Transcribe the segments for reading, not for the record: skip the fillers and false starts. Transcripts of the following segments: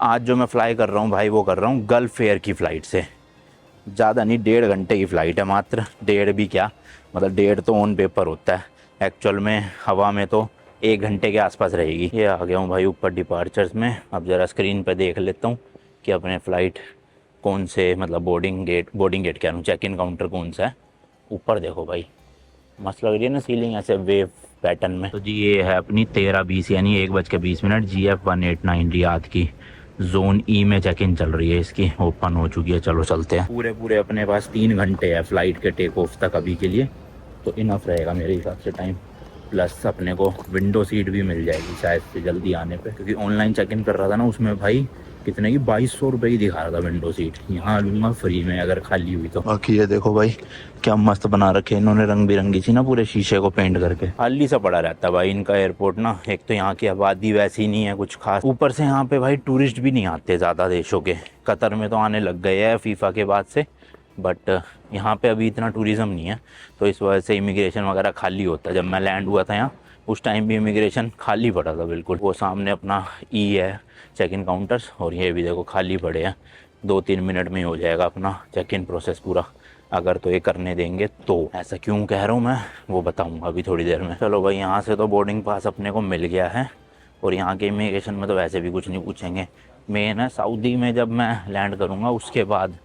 आज जो मैं फ़्लाई कर रहा हूँ भाई, वो कर रहा हूँ गल्फ एयर की फ़्लाइट से। ज़्यादा नहीं, 1.5 घंटे की फ़्लाइट है मात्र। डेढ़ भी क्या, मतलब डेढ़ तो ऑन पेपर होता है, एक्चुअल में हवा में तो 1 घंटे के आसपास रहेगी। ये आ गया हूँ भाई ऊपर डिपार्चर्स में। अब ज़रा स्क्रीन पे देख लेता हूँ कि अपने फ़्लाइट कौन से, मतलब बोर्डिंग गेट कह रहा हूँ, चेक इन काउंटर कौन सा है। ऊपर देखो भाई, मस्त लग रही है ना सीलिंग ऐसे वेव पैटर्न में। तो जी ये है अपनी 13:20 यानी 1:20 GF189 रियाद की। जोन ई में चेक इन चल रही है इसकी, ओपन हो चुकी है। चलो चलते हैं। पूरे पूरे अपने पास 3 घंटे है फ्लाइट के टेक ऑफ तक अभी के लिए, तो इनफ रहेगा मेरे हिसाब से टाइम। प्लस अपने को विंडो सीट भी मिल जाएगी शायद से जल्दी आने पे, क्योंकि ऑनलाइन चेक इन कर रहा था ना उसमें भाई कितने की 2200 रुपये की दिखा रहा था विंडो सीट। यहाँ लूँगा फ्री में अगर खाली हुई तो। बाकी ये देखो भाई क्या मस्त बना रखे इन्होंने, रंग बिरंगी सी ना पूरे शीशे को पेंट करके। खाली सा पड़ा रहता है भाई इनका एयरपोर्ट ना। एक तो यहाँ की आबादी वैसी नहीं है कुछ खास, ऊपर से यहाँ पे भाई टूरिस्ट भी नहीं आते ज़्यादा देशों के। कतर में तो आने लग गए हैं फीफा के बाद से, बट यहाँ पे अभी इतना टूरिज़्म नहीं है, तो इस वजह से इमिग्रेशन वगैरह खाली होता है। जब मैं लैंड हुआ था यहाँ उस टाइम भी इमिग्रेशन खाली पड़ा था बिल्कुल। वो सामने अपना ई है चेक इन काउंटर्स, और ये भी देखो खाली पड़े हैं। 2-3 मिनट में ही हो जाएगा अपना चेक इन प्रोसेस पूरा, अगर तो ये करने देंगे तो। ऐसा क्यों कह रहा हूँ मैं, वो बताऊँगा अभी थोड़ी देर में। चलो भाई यहाँ से तो बोर्डिंग पास अपने को मिल गया है, और यहाँ के इमिग्रेशन में तो वैसे भी कुछ नहीं पूछेंगे। मेन है सऊदी में जब मैं लैंड करूँगा उसके बाद।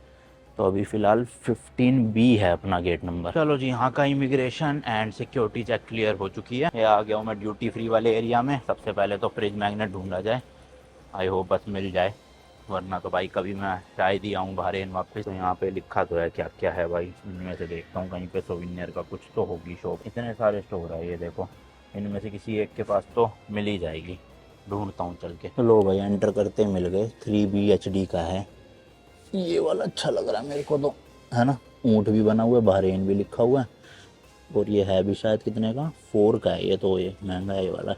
तो अभी फ़िलहाल 15B है अपना गेट नंबर। चलो जी, यहाँ का immigration and security check clear हो चुकी है। ये आ गया हूँ मैं ड्यूटी फ्री वाले एरिया में। सबसे पहले तो फ्रिज मैग्नेट ढूंढा जाए, आई होप बस मिल जाए, वरना तो भाई कभी मैं शायद ही आऊँ बहरीन वापस। तो यहाँ पे लिखा तो है क्या क्या है भाई, इनमें से देखता हूँ कहीं पे सोविनियर का कुछ तो होगी शॉप। इतने सारे स्टोर है ये देखो, इनमें से किसी एक के पास तो मिल ही जाएगी। ढूंढता हूँ चल के। लो भाई एंटर करते मिल गए। 3B HD का है ये वाला, अच्छा लग रहा है मेरे को तो, है ना। ऊँट भी बना हुआ है, बहरीन भी लिखा हुआ है, और ये है भी शायद कितने का, 4 का है ये तो। ये महंगा है ये वाला।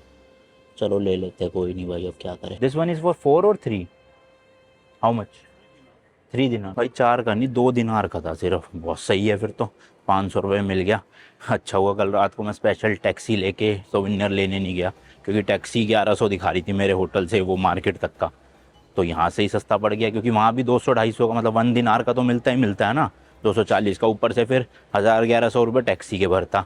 चलो ले लेते हैं, कोई नहीं भाई अब क्या करें। दिस वन इज़ फॉर 4 और 3, हाउ मच? 3 दिनार भाई, 4 का नहीं 2 दिनार का था सिर्फ। बहुत सही है फिर तो, 500 रुपये मिल गया। अच्छा हुआ कल रात को मैं स्पेशल टैक्सी लेके सोविनियर लेने नहीं गया, क्योंकि टैक्सी 1100 दिखा रही थी मेरे होटल से वो मार्केट तक का। तो यहाँ से ही सस्ता पड़ गया, क्योंकि वहाँ भी 200-250 का, मतलब 1 दिनार का तो मिलता ही मिलता है ना, 240 का, ऊपर से फिर 1000-1100 रुपये टैक्सी के भरता।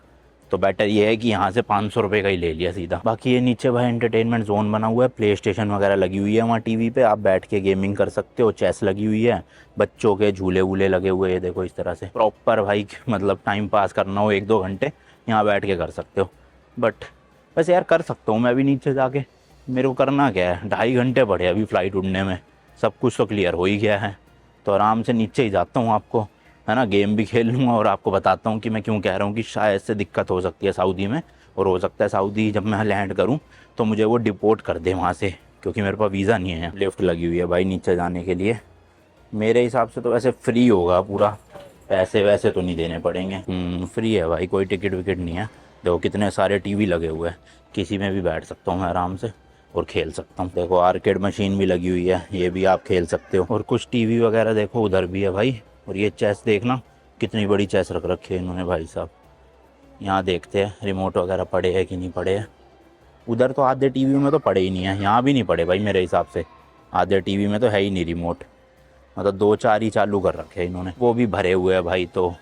तो बेटर ये है कि यहाँ से 500 रुपये का ही ले लिया सीधा। बाकी ये नीचे भाई एंटरटेनमेंट जोन बना हुआ है, प्ले स्टेशन वगैरह लगी हुई है वहाँ टीवी पे, आप बैठ के गेमिंग कर सकते हो। चेस लगी हुई है, बच्चों के झूले वूले लगे हुए हैं देखो इस तरह से। प्रॉपर भाई मतलब टाइम पास करना हो 1-2 घंटे यहाँ बैठ के कर सकते हो। बट वैसे यार कर सकता हूँ मैं भी नीचे जाके, मेरे को करना क्या है, 2.5 घंटे पड़े अभी फ़्लाइट उड़ने में, सब कुछ तो क्लियर हो ही गया है। तो आराम से नीचे ही जाता हूँ, आपको है ना गेम भी खेल लूँगा, और आपको बताता हूँ कि मैं क्यों कह रहा हूँ कि शायद से दिक्कत हो सकती है सऊदी में। और हो सकता है सऊदी जब मैं लैंड करूँ तो मुझे वो डिपोर्ट कर दे वहाँ से, क्योंकि मेरे पास वीज़ा नहीं है। लिफ्ट लगी हुई है भाई नीचे जाने के लिए। मेरे हिसाब से तो वैसे फ्री होगा पूरा, पैसे वैसे तो नहीं देने पड़ेंगे। फ्री है भाई, कोई टिकट विकेट नहीं है। देखो कितने सारे टीवी लगे हुए हैं, किसी में भी बैठ सकता हूँ मैं आराम से और खेल सकता हूँ। देखो आर्केड मशीन भी लगी हुई है, ये भी आप खेल सकते हो। और कुछ टीवी वगैरह देखो उधर भी है भाई। और ये चेस देखना, कितनी बड़ी चेस रख रखी है इन्होंने भाई साहब। यहाँ देखते हैं रिमोट वगैरह पड़े हैं कि नहीं पड़े हैं। उधर तो आधे टीवी में तो पड़े ही नहीं है, यहाँ भी नहीं पड़े भाई मेरे हिसाब से। आधे टीवी में तो है ही नहीं रिमोट, मतलब 2-4 ही चालू कर रखे हैं इन्होंने, वो भी भरे हुए हैं भाई। तो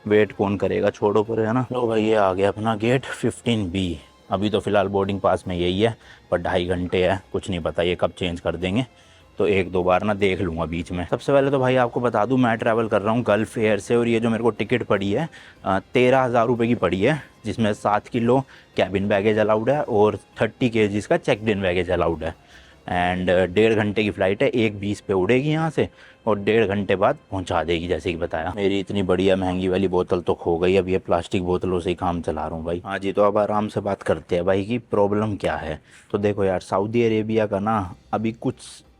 वेट कौन करेगा, छोड़ो पर, है ना। लो भाई ये आ गया अपना गेट 15B। अभी तो फ़िलहाल बोर्डिंग पास में यही है, पर 2.5 घंटे है, कुछ नहीं पता ये कब चेंज कर देंगे। तो 1-2 बार ना देख लूँगा बीच में। सबसे पहले तो भाई आपको बता दूँ मैं ट्रैवल कर रहा हूँ गल्फ एयर से, और ये जो मेरे को टिकट पड़ी है 13,000 रुपये की पड़ी है, जिसमें 7 किलो कैबिन बैगेज अलाउड है और 30 kg का चेकड इन बैगेज अलाउड है। एंड 1.5 घंटे की फ़्लाइट है, 1:20 पे उड़ेगी यहाँ से, और 1.5 घंटे बाद पहुँचा देगी जैसे कि बताया। मेरी इतनी बढ़िया महंगी वाली बोतल तो खो गई, अब ये प्लास्टिक बोतलों से ही काम चला रहा हूँ भाई। हाँ जी, तो अब आराम से बात करते हैं भाई कि प्रॉब्लम क्या है। तो देखो यार, सऊदी अरेबिया का ना अभी कुछ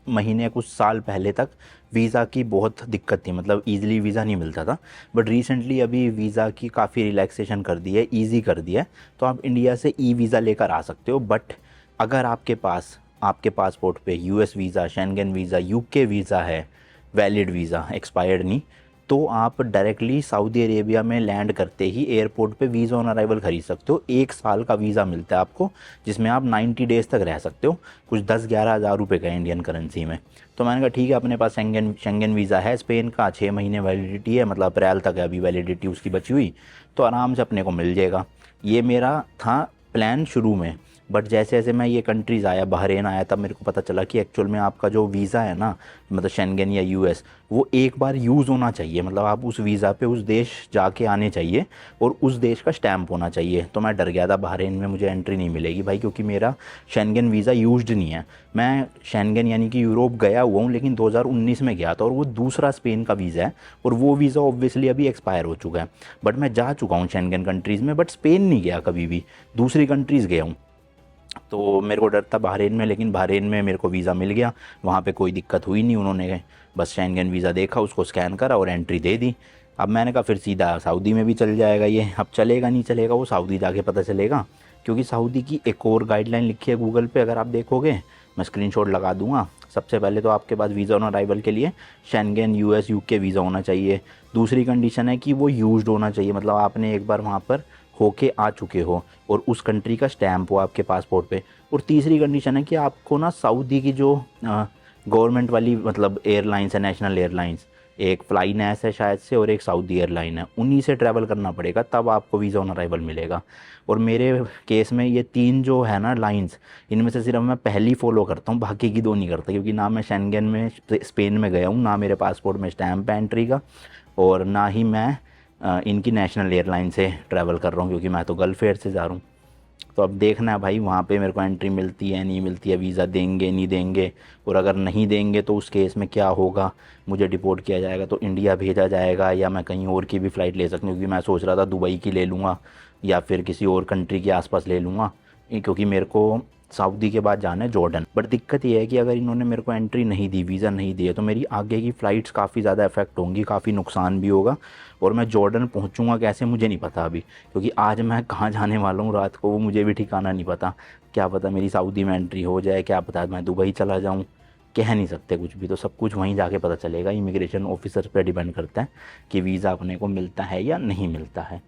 महीने कुछ साल पहले तक वीज़ा की बहुत दिक्कत थी, मतलब ईज़िली वीज़ा नहीं मिलता था। बट रिसेंटली अभी वीज़ा की काफ़ी रिलैक्सेशन कर दी है, ईज़ी कर दिया है। तो आप इंडिया से ई वीज़ा लेकर आ सकते हो। बट अगर आपके पासपोर्ट पे US visa, Schengen visa, UK visa है, वैलिड वीज़ा, एक्सपायर्ड नहीं, तो आप डायरेक्टली सऊदी अरेबिया में लैंड करते ही एयरपोर्ट पे वीज़ा ऑन अराइवल ख़रीद सकते हो। 1 साल का वीज़ा मिलता है आपको, जिसमें आप 90 डेज़ तक रह सकते हो। कुछ 10-11 हज़ार रुपये का इंडियन करेंसी में। तो मैंने कहा ठीक है, अपने पास शेंगन वीज़ा है स्पेन का, 6 महीने वैलिडिटी है, मतलब अप्रैल तक है अभी वैलिडिटी उसकी बची हुई, तो आराम से अपने को मिल जाएगा। ये मेरा था प्लान शुरू में। बट जैसे जैसे मैं ये कंट्रीज़ आया, बहरीन आया, तब मेरे को पता चला कि एक्चुअल में आपका जो वीज़ा है ना, मतलब शेंगन या यूएस, वो एक बार यूज़ होना चाहिए। मतलब आप उस वीज़ा पे उस देश जाके आने चाहिए और उस देश का स्टैम्प होना चाहिए। तो मैं डर गया था बहरीन में मुझे एंट्री नहीं मिलेगी भाई, क्योंकि मेरा शेंगन वीज़ा यूज्ड नहीं है। मैं शेंगन यानी कि यूरोप गया हुआ हूँ, लेकिन 2019 में गया था, और वो दूसरा स्पेन का वीज़ा है, और वो वीज़ा ऑब्वियसली अभी एक्सपायर हो चुका है। बट मैं जा चुका हूँ शेंगन कंट्रीज़ में, बट स्पेन नहीं गया कभी भी, दूसरी कंट्रीज़ गया हूँ। तो मेरे को डर था बहरीन में, लेकिन बहरीन में मेरे को वीज़ा मिल गया, वहाँ पे कोई दिक्कत हुई नहीं। उन्होंने बस शेंगन वीज़ा देखा, उसको स्कैन करा और एंट्री दे दी। अब मैंने कहा फिर सीधा सऊदी में भी चल जाएगा ये। अब चलेगा नहीं चलेगा वो सऊदी जाके पता चलेगा, क्योंकि सऊदी की एक और गाइडलाइन लिखी है गूगल पे, अगर आप देखोगे, मैं स्क्रीनशॉट लगा दूंगा। सबसे पहले तो आपके पास वीज़ा ऑन अराइवल के लिए शेंगन यूएस यूके वीज़ा होना चाहिए। दूसरी कंडीशन है कि वो यूज्ड होना चाहिए, मतलब आपने एक बार वहाँ पर होके आ चुके हो और उस कंट्री का स्टैम्प हो आपके पासपोर्ट पे। और तीसरी कंडीशन है कि आपको ना सऊदी की जो गवर्नमेंट वाली मतलब एयरलाइंस है, नेशनल एयरलाइंस, एक फ्लाईनेस है शायद से और एक सऊदी एयरलाइन है, उन्हीं से ट्रैवल करना पड़ेगा, तब आपको वीज़ा ऑन अराइवल मिलेगा। और मेरे केस में ये 3 जो है ना लाइंस, इनमें से सिर्फ मैं पहली फॉलो करता हूँ, बाकी की 2 नहीं करता, क्योंकि ना मैं शेंगन में स्पेन में गया हूँ, ना मेरे पासपोर्ट में स्टैम्प है एंट्री का, और ना ही मैं इनकी नेशनल एयरलाइन से ट्रैवल कर रहा हूँ, क्योंकि मैं तो गल्फ एयर से जा रहा हूँ। तो अब देखना है भाई वहाँ पे मेरे को एंट्री मिलती है नहीं मिलती है, वीज़ा देंगे नहीं देंगे, और अगर नहीं देंगे तो उस केस में क्या होगा, मुझे डिपोर्ट किया जाएगा तो इंडिया भेजा जाएगा, या मैं कहीं और की भी फ़्लाइट ले सकता हूँ, क्योंकि मैं सोच रहा था दुबई की ले लूँगा या फिर किसी और कंट्री के आसपास ले लूँगा, क्योंकि मेरे को सऊदी के बाद जाना है जॉर्डन। बट दिक्कत ये है कि अगर इन्होंने मेरे को एंट्री नहीं दी, वीज़ा नहीं दिए, तो मेरी आगे की फ़्लाइट्स काफ़ी ज़्यादा इफेक्ट होंगी, काफ़ी नुकसान भी होगा, और मैं जॉर्डन पहुंचूंगा कैसे मुझे नहीं पता अभी, क्योंकि आज मैं कहाँ जाने वाला हूँ रात को वो मुझे भी ठिकाना नहीं पता। क्या पता मेरी सऊदी में एंट्री हो जाए, क्या पता मैं दुबई चला जाऊँ, कह नहीं सकते कुछ भी। तो सब कुछ वहीं जाके पता चलेगा, इमिग्रेशन ऑफिसर पे डिपेंड करता है कि वीज़ा अपने को मिलता है या नहीं मिलता है।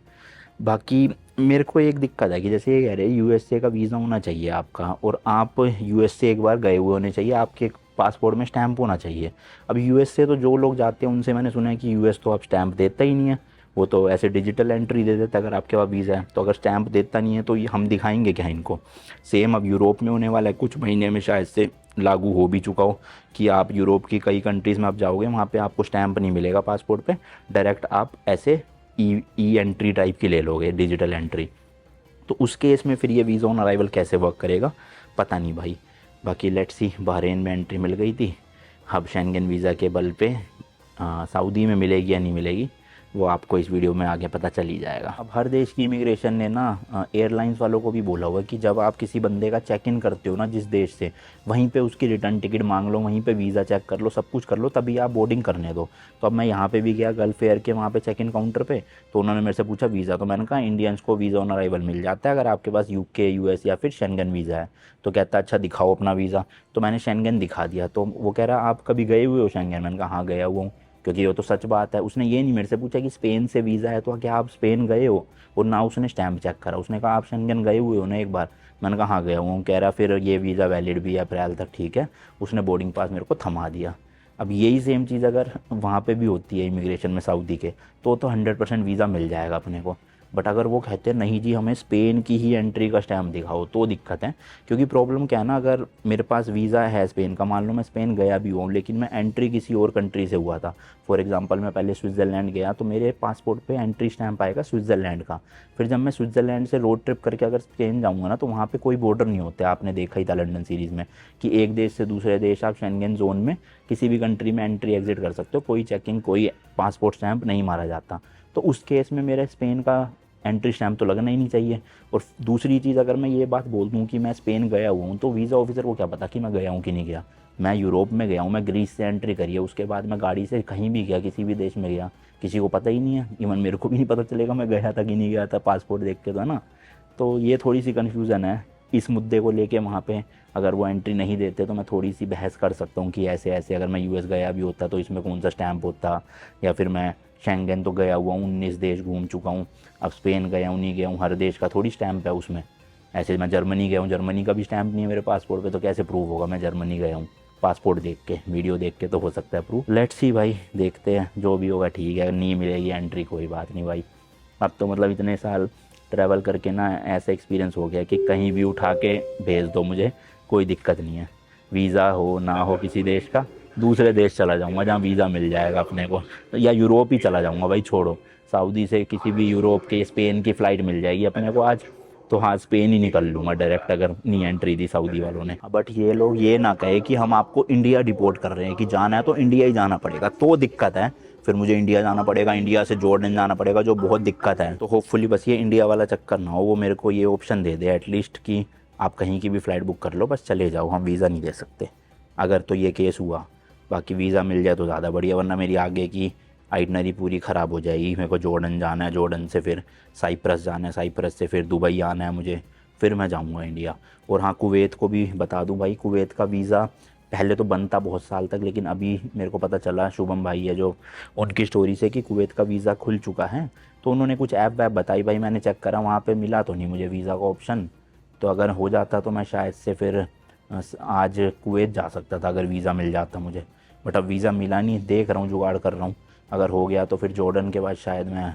बाकी मेरे को एक दिक्कत है कि जैसे ये कह रहे हैं यूएसए का वीज़ा होना चाहिए आपका, और आप यूएसए एक बार गए हुए होने चाहिए, आपके पासपोर्ट में स्टैंप होना चाहिए। अब यूएसए तो जो लोग जाते हैं उनसे मैंने सुना है कि यूएस तो आप स्टैंप देता ही नहीं है, वो तो ऐसे डिजिटल एंट्री दे देता है अगर आपके पास वीज़ा है। तो अगर स्टैंप देता नहीं है तो ये हम दिखाएंगे क्या इनको। सेम अब यूरोप में होने वाला है, कुछ महीने में शायद से लागू हो भी चुका हो कि आप यूरोप की कई कंट्रीज़ में आप जाओगे, वहाँ पे आपको स्टैंप नहीं मिलेगा पासपोर्ट पे, डायरेक्ट आप ऐसे ई एंट्री टाइप की ले लोगे, डिजिटल एंट्री। तो उस केस में फिर ये वीज़ा ऑन अराइवल कैसे वर्क करेगा पता नहीं भाई। बाकी लेट्स सी, बहरीन में एंट्री मिल गई थी, अब शेंगन वीज़ा के बल पे सऊदी में मिलेगी या नहीं मिलेगी वो आपको इस वीडियो में आगे पता चल ही जाएगा। अब हर देश की इमिग्रेशन ने ना एयरलाइंस वालों को भी बोला हुआ कि जब आप किसी बंदे का चेक इन करते हो ना जिस देश से, वहीं पे उसकी रिटर्न टिकट मांग लो, वहीं पे वीज़ा चेक कर लो, सब कुछ कर लो, तभी आप बोर्डिंग करने दो। तो अब मैं यहाँ पे भी गया गल्फ एयर के वहाँ पे चेक इन काउंटर पे, तो उन्होंने मेरे से पूछा वीज़ा, तो मैंने कहा इंडियंस को वीज़ा ऑन अराइवल मिल जाता है अगर आपके पास यूके यूएस या फिर शेंगन वीज़ा है। तो कहता अच्छा दिखाओ अपना वीज़ा। तो मैंने शेंगन दिखा दिया, तो वो कह रहा आप कभी गए हुए हो शेंगन? मैंने कहा हाँ गया हुआ हूँ, क्योंकि वो तो सच बात है। उसने ये नहीं मेरे से पूछा कि स्पेन से वीज़ा है तो क्या आप स्पेन गए हो, और ना उसने स्टैंप चेक करा, उसने कहा आप शेंगन गए हुए हो ना एक बार। मैंने कहा हाँ गया हूँ। कह रहा फिर ये वीज़ा वैलिड भी है अप्रैल तक, ठीक है। उसने बोर्डिंग पास मेरे को थमा दिया। अब यही सेम चीज़ अगर वहाँ पे भी होती है इमिग्रेशन में सऊदी के, तो 100% वीज़ा मिल जाएगा अपने को। बट अगर वो कहते हैं नहीं जी हमें स्पेन की ही एंट्री का स्टैम्प दिखाओ, तो दिक्कत है। क्योंकि प्रॉब्लम क्या है ना, अगर मेरे पास वीज़ा है स्पेन का, मान लो मैं स्पेन गया भी हूँ, लेकिन मैं एंट्री किसी और कंट्री से हुआ था, फॉर एग्जांपल मैं पहले स्विट्ज़रलैंड गया, तो मेरे पासपोर्ट पे एंट्री स्टैम्प आएगा स्विट्ज़रलैंड का। फिर जब मैं स्विट्ज़रलैंड से रोड ट्रिप करके अगर स्पेन जाऊँगा ना, तो वहाँ पर कोई बॉर्डर नहीं होता। आपने देखा ही था लंदन सीरीज़ में कि एक देश से दूसरे देश आप शेंगन जोन में किसी भी कंट्री में एंट्री एग्जिट कर सकते हो, कोई चेकिंग कोई पासपोर्ट स्टैंप नहीं मारा जाता। तो उस केस में मेरा स्पेन का एंट्री स्टैम्प तो लगना ही नहीं चाहिए। और दूसरी चीज़, अगर मैं ये बात बोल दूँ कि मैं स्पेन गया हुआ हूँ, तो वीज़ा ऑफिसर को क्या पता कि मैं गया हूँ कि नहीं गया। मैं यूरोप में गया हूँ, मैं ग्रीस से एंट्री करी है, उसके बाद मैं गाड़ी से कहीं भी गया, किसी भी देश में गया, किसी को पता ही नहीं है, इवन मेरे को भी नहीं पता चलेगा मैं गया था कि नहीं गया था पासपोर्ट देख के, तो है ना। तो ये थोड़ी सी कन्फ्यूज़न है इस मुद्दे को लेके वहाँ पे अगर वो एंट्री नहीं देते तो मैं थोड़ी सी बहस कर सकता हूँ कि ऐसे ऐसे अगर मैं यूएस गया भी होता तो इसमें कौन सा स्टैम्प होता, या फिर मैं शेंगेन तो गया हुआ हूँ, 19 देश घूम चुका हूँ, अब स्पेन गया हूँ नहीं गया हूँ, हर देश का थोड़ी स्टैम्प है उसमें। ऐसे मैं जर्मनी गया हूँ, जर्मनी का भी स्टैम्प नहीं है मेरे पासपोर्ट पे, तो कैसे प्रूव होगा मैं जर्मनी गया हूँ? पासपोर्ट देख के, वीडियो देख के तो हो सकता है प्रूफ। लेट्स सी भाई, देखते हैं जो भी होगा ठीक है, नहीं मिलेगी एंट्री कोई बात नहीं भाई। अब तो मतलब इतने साल ट्रैवल करके ना ऐसा एक्सपीरियंस हो गया कि कहीं भी उठा के भेज दो मुझे, कोई दिक्कत नहीं है। वीज़ा हो ना हो किसी देश का, दूसरे देश चला जाऊँगा जहाँ वीज़ा मिल जाएगा अपने को, या यूरोप ही चला जाऊँगा भाई। छोड़ो, सऊदी से किसी भी यूरोप के, स्पेन की फ़्लाइट मिल जाएगी अपने को आज, तो हाँ स्पेन ही निकल लूँगा डायरेक्ट, अगर नहीं एंट्री दी सऊदी वालों ने। बट ये लोग ये ना कहे कि हम आपको इंडिया डिपोर्ट कर रहे हैं, कि जाना है तो इंडिया ही जाना पड़ेगा, तो दिक्कत है। फिर मुझे इंडिया जाना पड़ेगा, इंडिया से जॉर्डन जाना पड़ेगा, जो बहुत दिक्कत है। तो होपफुली बस ये इंडिया वाला चक्कर ना हो, वो मेरे को ये ऑप्शन दे दे एटलीस्ट कि आप कहीं की भी फ़्लाइट बुक कर लो, बस चले जाओ, हम वीज़ा नहीं दे सकते अगर तो ये केस हुआ। बाकी वीज़ा मिल जाए तो ज़्यादा बढ़िया, वरना मेरी आगे की आइटनरी पूरी ख़राब हो जाएगी। मेरे को जॉर्डन जाना है, जॉर्डन से फिर साइप्रस जाना है, साइप्रस से फिर दुबई आना है मुझे, फिर मैं जाऊँगा इंडिया। और हाँ, कुवैत को भी बता दूँ भाई, कुवैत का वीज़ा पहले तो बनता बहुत साल तक, लेकिन अभी मेरे को पता चला, शुभम भाई है जो, उनकी स्टोरी से, कि कुवैत का वीज़ा खुल चुका है। तो उन्होंने कुछ ऐप वैप बताई भाई, मैंने चेक करा, वहाँ पे मिला तो नहीं मुझे वीज़ा का ऑप्शन। तो अगर हो जाता तो मैं शायद से फिर आज कुवैत जा सकता था, अगर वीज़ा मिल जाता मुझे। बट अब वीज़ा मिला नहीं, देख रहा हूँ, जुगाड़ कर रहा हूँ। अगर हो गया तो फिर जॉर्डन के बाद शायद मैं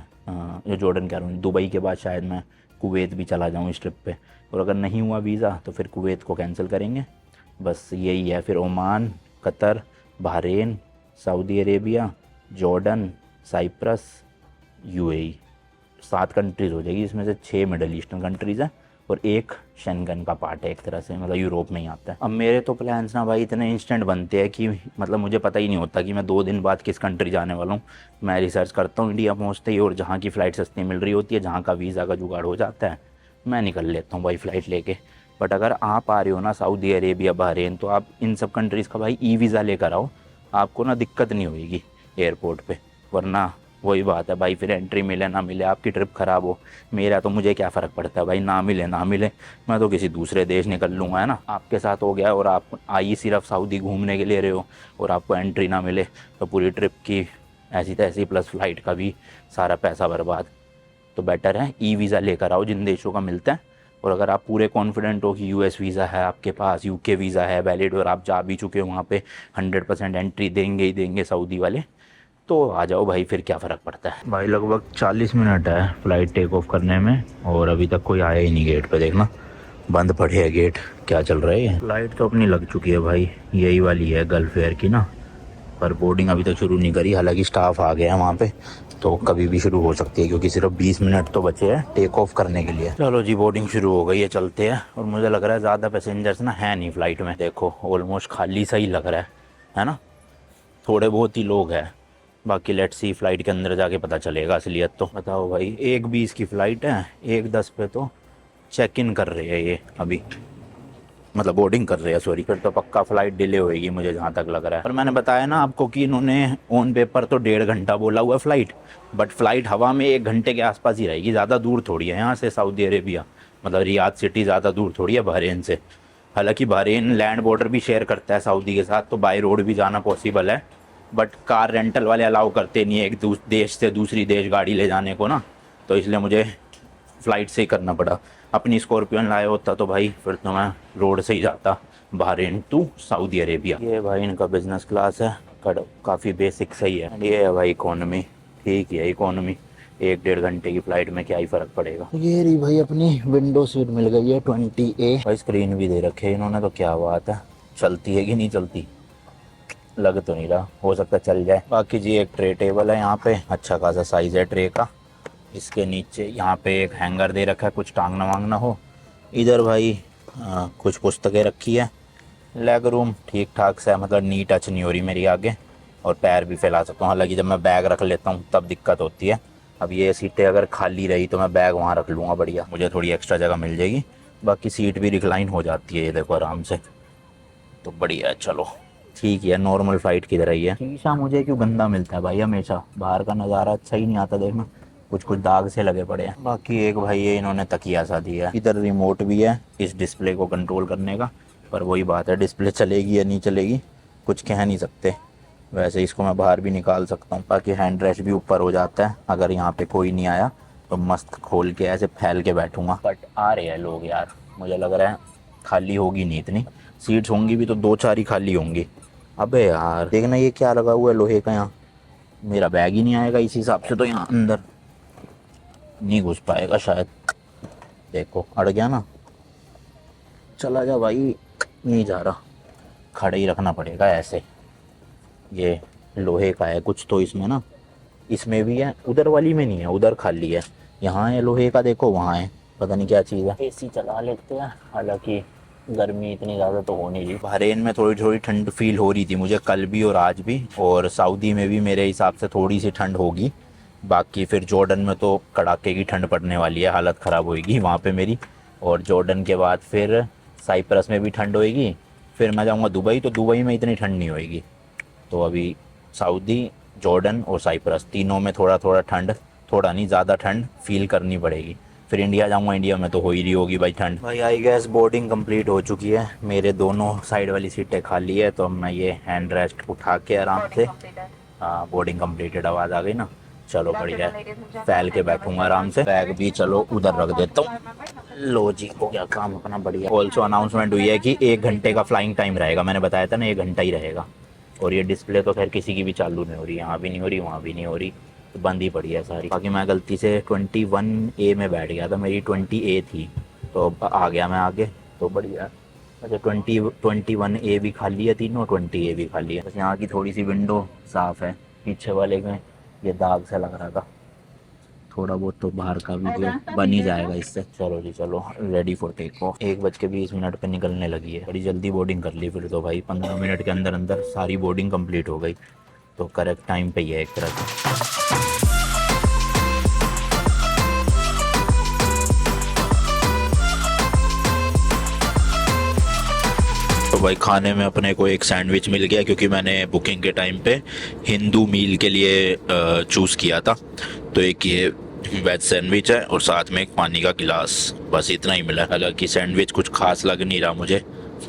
जो जॉर्डन कह रहा हूँ, दुबई के बाद शायद मैं कुवैत भी चला जाऊँ इस ट्रिप पे। और अगर नहीं हुआ वीज़ा तो फिर कुवैत को कैंसिल करेंगे, बस यही है। फिर Oman, Qatar, Bahrain, Saudi Arabia, Jordan, Cyprus, UAE, 7 countries हो जाएगी, इसमें से 6 मिडल ईस्टर्न कंट्रीज़ हैं और 1 शेंगन का पार्ट है, एक तरह से मतलब यूरोप में ही आता है। अब मेरे तो प्लान्स ना भाई इतने इंस्टेंट बनते हैं कि मतलब मुझे पता ही नहीं होता कि मैं 2 दिन बाद किस कंट्री जाने वाला हूँ। मैं रिसर्च करता हूँ इंडिया पहुँचते ही, और जहाँ की फ़्लाइट सस्ती मिल रही होती है, जहाँ का वीज़ा का जुगाड़ हो जाता है, मैं निकल लेता हूँ भाई फ़्लाइट लेके। बट अगर आप आ रहे हो ना सऊदी अरेबिया, बहरीन, तो आप इन सब कंट्रीज़ का भाई ई वीज़ा लेकर आओ, आपको ना दिक्कत नहीं होगी एयरपोर्ट पे। वरना वही बात है भाई, फिर एंट्री मिले ना मिले, आपकी ट्रिप ख़राब हो, मेरा तो मुझे क्या फ़र्क पड़ता है भाई, ना मिले ना मिले, मैं तो किसी दूसरे देश निकल लूँगा, है ना। आपके साथ हो गया और आप आई सिर्फ सऊदी घूमने के लिए रहे हो और आपको एंट्री ना मिले, तो पूरी ट्रिप की ऐसी तैसी प्लस फ़्लाइट का भी सारा पैसा बर्बाद। तो बेटर है ई वीज़ा लेकर आओ जिन देशों का मिलता है। और अगर आप पूरे कॉन्फिडेंट हो कि यूएस वीज़ा है आपके पास, यूके वीज़ा है वैलिड, और आप जा भी चुके हो वहाँ पे, 100% एंट्री देंगे ही देंगे सऊदी वाले, तो आ जाओ भाई, फिर क्या फ़र्क पड़ता है भाई। लगभग 40 मिनट है फ़्लाइट टेक ऑफ करने में, और अभी तक कोई आया ही नहीं गेट पे। देखना बंद पड़े है गेट, क्या चल रहा है। फ़्लाइट तो अपनी लग चुकी है भाई, यही वाली है गल्फ एयर की ना, पर बोर्डिंग अभी तक शुरू नहीं करी। हालांकि स्टाफ आ गया है वहाँ पे, तो कभी भी शुरू हो सकती है, क्योंकि सिर्फ 20 मिनट तो बचे हैं टेक ऑफ करने के लिए। चलो जी, बोर्डिंग शुरू हो गई है, चलते हैं। और मुझे लग रहा है ज़्यादा पैसेंजर्स ना है नहीं फ़्लाइट में, देखो ऑलमोस्ट खाली सा ही लग रहा है ना, थोड़े बहुत ही लोग हैं। बाकी लेट्स सी, फ़्लाइट के अंदर जाके पता चलेगा असलियत। तो बताओ भाई, 1:20 की फ़्लाइट है, 1:10 पे तो चेक इन कर रहे हैं ये अभी, मतलब बोर्डिंग कर रहे हैं सॉरी। फिर तो पक्का फ़्लाइट डिले होएगी मुझे जहाँ तक लग रहा है। और मैंने बताया ना आपको कि इन्होंने ऑन पेपर तो 1.5 घंटा बोला हुआ फ़्लाइट, बट फ़्लाइट हवा में 1 घंटे के आसपास ही रहेगी, ज़्यादा दूर थोड़ी है यहाँ से सऊदी अरेबिया, मतलब रियाद सिटी ज़्यादा दूर थोड़ी है बहरीन से। हालांकि बहरीन लैंड बॉर्डर भी शेयर करता है सऊदी के साथ, तो बाई रोड भी जाना पॉसिबल है, बट कार रेंटल वाले अलाउ करते नहीं है एक देश से दूसरी देश गाड़ी ले जाने को ना, तो इसलिए मुझे फ़्लाइट से ही करना पड़ा। अपनी स्कॉर्पियन लाया होता तो भाई फिर तो मैं रोड से ही जाता बहरीन टू सऊदी अरेबिया। ये भाई इनका बिज़नेस क्लास है, काफ़ी बेसिक सही है। ये है भाई इकोनॉमी, ठीक है इकोनॉमी, 1-1.5 घंटे की फ़्लाइट में क्या ही फ़र्क पड़ेगा। ये रही भाई अपनी विंडो सीट मिल गई है 20A भाई, स्क्रीन भी दे रखे है इन्होंने, तो क्या बात है, चलती है कि नहीं चलती, लग तो नहीं रहा, हो सकता चल जाए। बाकी जी एक ट्रे टेबल है यहाँ पे, अच्छा खासा साइज़ है ट्रे का। इसके नीचे यहाँ पे एक हैंगर दे रखा है, कुछ टांगना वांगना हो। इधर भाई कुछ पुस्तकें रखी है। लेग रूम ठीक ठाक सा है, मतलब नी टच नहीं हो रही मेरी आगे, और पैर भी फैला सकता हूँ। हालांकि जब मैं बैग रख लेता हूँ तब दिक्कत होती है। अब ये सीटें अगर खाली रही तो मैं बैग वहाँ रख लूँगा, बढ़िया, मुझे थोड़ी एक्स्ट्रा जगह मिल जाएगी। बाकी सीट भी रिक्लाइन हो जाती है, ये देखो आराम से, तो बढ़िया है। चलो ठीक है, नॉर्मल फ़्लाइट की तरह ही है। शीशा मुझे क्यों गंदा मिलता है भाई हमेशा, बाहर का नज़ारा अच्छा ही नहीं आता देखना। कुछ कुछ दाग से लगे पड़े हैं। बाकी एक भाई ये इन्होंने तकिया सा दिया है। इधर रिमोट भी है इस डिस्प्ले को कंट्रोल करने का, पर वही बात है डिस्प्ले चलेगी या नहीं चलेगी कुछ कह नहीं सकते। वैसे इसको मैं बाहर भी निकाल सकता हूँ। बाकी हैंड रेस्ट भी ऊपर हो जाता है, अगर यहाँ पे कोई नहीं आया तो मस्त खोल के ऐसे फैल के बैठूंगा। बट आ रहे हैं लोग यार, मुझे लग रहा है खाली होगी नहीं इतनी, सीट्स होंगी भी तो 2-4 ही खाली होंगी। अबे यार देखना ये क्या लगा हुआ है लोहे का, यहाँ मेरा बैग ही नहीं आएगा इस हिसाब से तो यहाँ अंदर नहीं घुस पाएगा शायद। देखो अड़ गया ना, चला जा भाई, नहीं जा रहा, खड़े ही रखना पड़ेगा ऐसे। ये लोहे का है कुछ तो इसमें ना, इसमें भी है, उधर वाली में नहीं है, उधर खाली है, यहाँ है लोहे का, देखो वहाँ है, पता नहीं क्या चीज़ है। एसी चला लेते हैं, हालांकि गर्मी इतनी ज़्यादा तो हो नहीं रही। बहरेन में थोड़ी थोड़ी ठंड फील हो रही थी मुझे कल भी और आज भी, और सऊदी में भी मेरे हिसाब से थोड़ी सी ठंड होगी। बाकी फिर जॉर्डन में तो कड़ाके की ठंड पड़ने वाली है, हालत ख़राब होएगी वहाँ पे मेरी। और जॉर्डन के बाद फिर साइप्रस में भी ठंड होएगी, फिर मैं जाऊँगा दुबई, तो दुबई में इतनी ठंड नहीं होएगी। तो अभी सऊदी, जॉर्डन और साइप्रस तीनों में थोड़ा थोड़ा ठंड, थोड़ा नहीं ज़्यादा ठंड फील करनी पड़ेगी। फिर इंडिया जाऊँगा, इंडिया में तो हो ही रही होगी भाई ठंड। भाई आई गैस बोर्डिंग कंप्लीट हो चुकी है, मेरे दोनों साइड वाली सीटें खाली है, तो अब मैं ये हैंड रेस्ट उठा के आराम से, हाँ बोर्डिंग कंप्लीटेड आवाज़ आ गई ना, चलो बढ़िया है, फैल के बैठूंगा आराम से। बैग भी चलो उधर रख देता हूँ। लो जी हो गया काम अपना बढ़िया। ऑल्सो अनाउंसमेंट हुई है कि 1 घंटे का फ्लाइंग टाइम रहेगा, मैंने बताया था ना 1 घंटा ही रहेगा। और ये डिस्प्ले तो खैर किसी की भी चालू नहीं हो रही, यहाँ भी नहीं हो रही, वहाँ भी नहीं हो रही, तो बंद ही पड़ी है सारी। बाकी मैं गलती से 21A में बैठ गया था, मेरी 20A थी, तो अब आ गया मैं आगे, तो बढ़िया। अच्छा 21A भी खाली है तीनों, 20A भी खाली है, बस यहाँ की थोड़ी सी विंडो साफ़ है, पीछे वाले में ये दाग से लग रहा था थोड़ा बहुत, तो बाहर का वीडियो बन ही जाएगा इससे। चलो जी चलो, रेडी फॉर टेक ऑफ। 1:20 पे निकलने लगी है, बड़ी जल्दी बोर्डिंग कर ली फिर तो भाई, 15 मिनट के अंदर अंदर सारी बोर्डिंग कंप्लीट हो गई, तो करेक्ट टाइम पे ही है एक तरह से। तो भाई खाने में अपने को एक सैंडविच मिल गया, क्योंकि मैंने बुकिंग के टाइम पे हिंदू मील के लिए चूज़ किया था। तो एक ये वेज सैंडविच है और साथ में एक पानी का गिलास, बस इतना ही मिला। हालांकि सैंडविच कुछ खास लग नहीं रहा मुझे,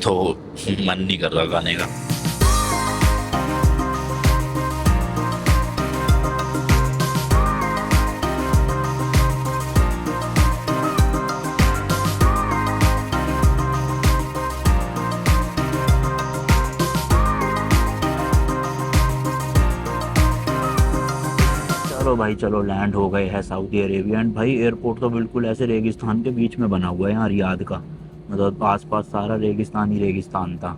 तो मन नहीं कर रहा खाने का। चलो भाई चलो, लैंड हो गए हैं सऊदी अरेबिया। एंड भाई एयरपोर्ट तो बिल्कुल ऐसे रेगिस्तान के बीच में बना हुआ है यहाँ रियाद का, मतलब आसपास सारा रेगिस्तान ही रेगिस्तान था।